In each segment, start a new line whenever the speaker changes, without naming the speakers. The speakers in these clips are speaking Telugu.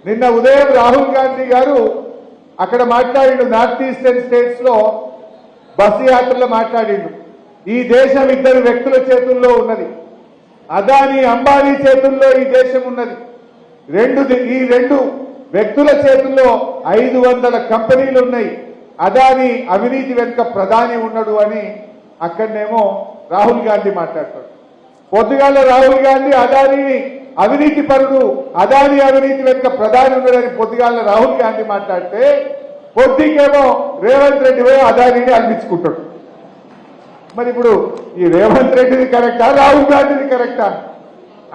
నిన్న ఉదయం రాహుల్ గాంధీ గారు అక్కడ మాట్లాడిండు, నార్త్ ఈస్టర్న్ స్టేట్స్ లో బస్సు యాత్రలో మాట్లాడిండు. ఈ దేశం ఇద్దరు వ్యక్తుల చేతుల్లో ఉన్నది, అదానీ అంబానీ చేతుల్లో ఈ దేశం ఉన్నది. ఈ రెండు వ్యక్తుల చేతుల్లో 500 కంపెనీలు ఉన్నాయి. అదానీ అవినీతి వెనుక ప్రధాని ఉన్నాడు అని అక్కడనేమో రాహుల్ గాంధీ మాట్లాడతాడు. పొద్దుగాల రాహుల్ గాంధీ అదానీని అవినీతి పరుడు, అదానీ అవినీతి వెనుక ప్రధాని ఉన్నాడని పొద్దుగాల రాహుల్ గాంధీ మాట్లాడితే, పొద్దుకేమో రేవంత్ రెడ్డి పోయి అదానీని అనిపించుకుంటాడు. మరి ఇప్పుడు ఈ రేవంత్ రెడ్డిది కరెక్టా, రాహుల్ గాంధీది కరెక్టా?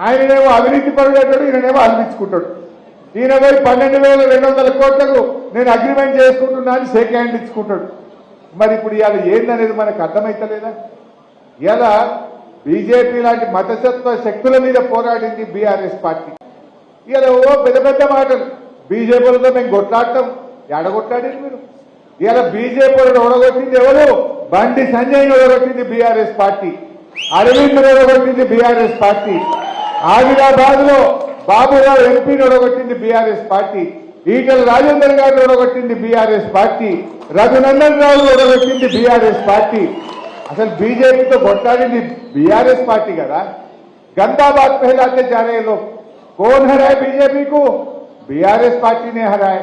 ఆయననేమో అవినీతి పరుడు అంటాడు, ఈయననేమో అనిపించుకుంటాడు. ఈయన పోయి 12,200 కోట్లకు నేను అగ్రిమెంట్ చేసుకుంటున్నా అని షేక్ హ్యాండ్ ఇచ్చుకుంటాడు. మరి ఇప్పుడు ఇవాళ ఏందనేది మనకు అర్థమైతలేదా? ఇలా బీజేపీ లాంటి మతతత్వ శక్తుల మీద పోరాడింది బీఆర్ఎస్ పార్టీ. ఇలా ఓ పెద్ద పెద్ద మాటలు, బీజేపీలతో మేము కొట్లాడటం, ఎడగొట్టాడండి మీరు. ఇలా బీజేపీలను ఓడగొట్టింది ఎవరు? బండి సంజయ్ని ఓడగొట్టింది బీఆర్ఎస్ పార్టీ, అరవింద్ ఓడగొట్టింది బీఆర్ఎస్ పార్టీ, ఆదిలాబాద్ లో బాబురావు ఎంపీని ఓడగొట్టింది బీఆర్ఎస్ పార్టీ, ఈటల రాజేందర్ గారిని ఓడగొట్టింది బీఆర్ఎస్ పార్టీ, రఘునందన్ రావు ఓడగొట్టింది బీఆర్ఎస్ పార్టీ. అసలు బీజేపీతో కొట్లాడింది బీఆర్ఎస్ పార్టీ కదా. गंदा बात फैलाते जा रहे लोग। कौन हराए बीजेपी को? बीआरएस पार्टी ने हराए।